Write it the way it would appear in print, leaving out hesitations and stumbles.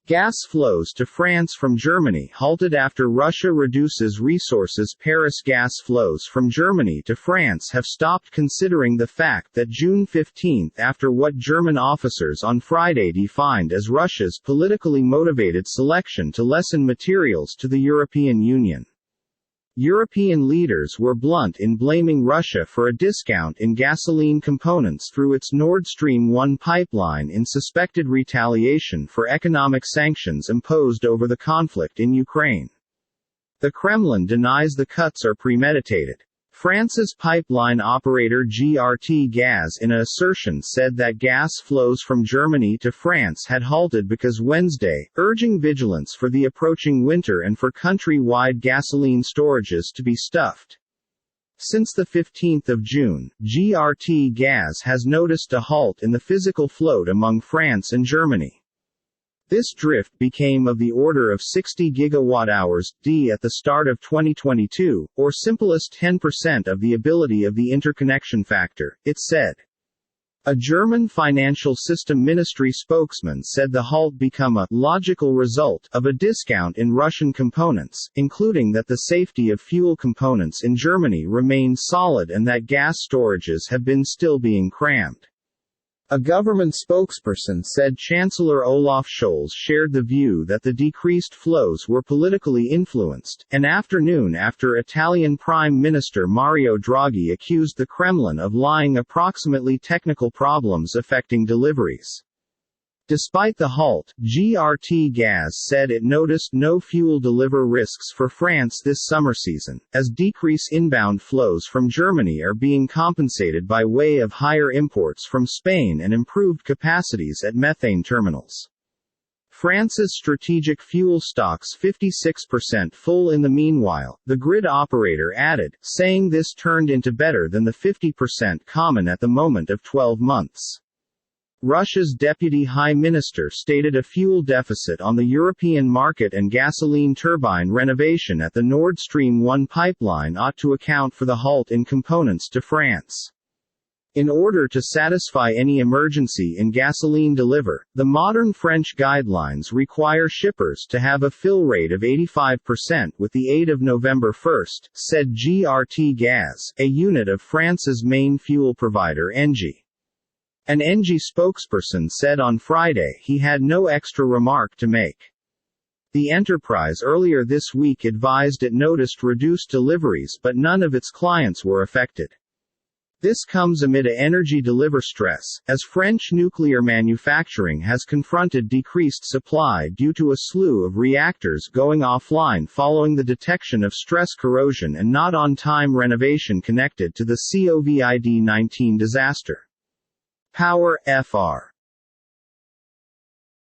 Gas flows to France from Germany halted after Russia reduces resources. Paris gas flows from Germany to France have stopped considering the fact that June 15 after what German officers on Friday defined as Russia's politically motivated selection to lessen materials to the European Union. European leaders were blunt in blaming Russia for a discount in gasoline components through its Nord Stream 1 pipeline in suspected retaliation for economic sanctions imposed over the conflict in Ukraine. The Kremlin denies the cuts are premeditated. France's pipeline operator GRT Gaz in an assertion said that gas flows from Germany to France had halted because Wednesday, urging vigilance for the approaching winter and for country-wide gasoline storages to be stuffed. Since the 15th of June, GRT Gaz has noticed a halt in the physical float among France and Germany. This drift became of the order of 60 gigawatt-hours at the start of 2022, or simplest 10% of the ability of the interconnection factor, it said. A German financial system ministry spokesman said the halt become a logical result of a discount in Russian components, including that the safety of fuel components in Germany remains solid and that gas storages have been still being crammed. A government spokesperson said Chancellor Olaf Scholz shared the view that the decreased flows were politically influenced, an afternoon after Italian Prime Minister Mario Draghi accused the Kremlin of lying approximately technical problems affecting deliveries. Despite the halt, GRT Gaz said it noticed no fuel deliver risks for France this summer season, as decreased inbound flows from Germany are being compensated by way of higher imports from Spain and improved capacities at methane terminals. France's strategic fuel stocks 56% full in the meanwhile, the grid operator added, saying this turned into better than the 50% common at the moment of 12 months. Russia's deputy high minister stated a fuel deficit on the European market and gasoline turbine renovation at the Nord Stream 1 pipeline ought to account for the halt in components to France. In order to satisfy any emergency in gasoline delivery, the modern French guidelines require shippers to have a fill rate of 85% with the aid of November 1, said GRT Gaz, a unit of France's main fuel provider Engie. An Engie spokesperson said on Friday he had no extra remark to make. The enterprise earlier this week advised it noticed reduced deliveries but none of its clients were affected. This comes amid a energy delivery stress, as French nuclear manufacturing has confronted decreased supply due to a slew of reactors going offline following the detection of stress corrosion and not on-time renovation connected to the COVID-19 disaster. Power, Fr.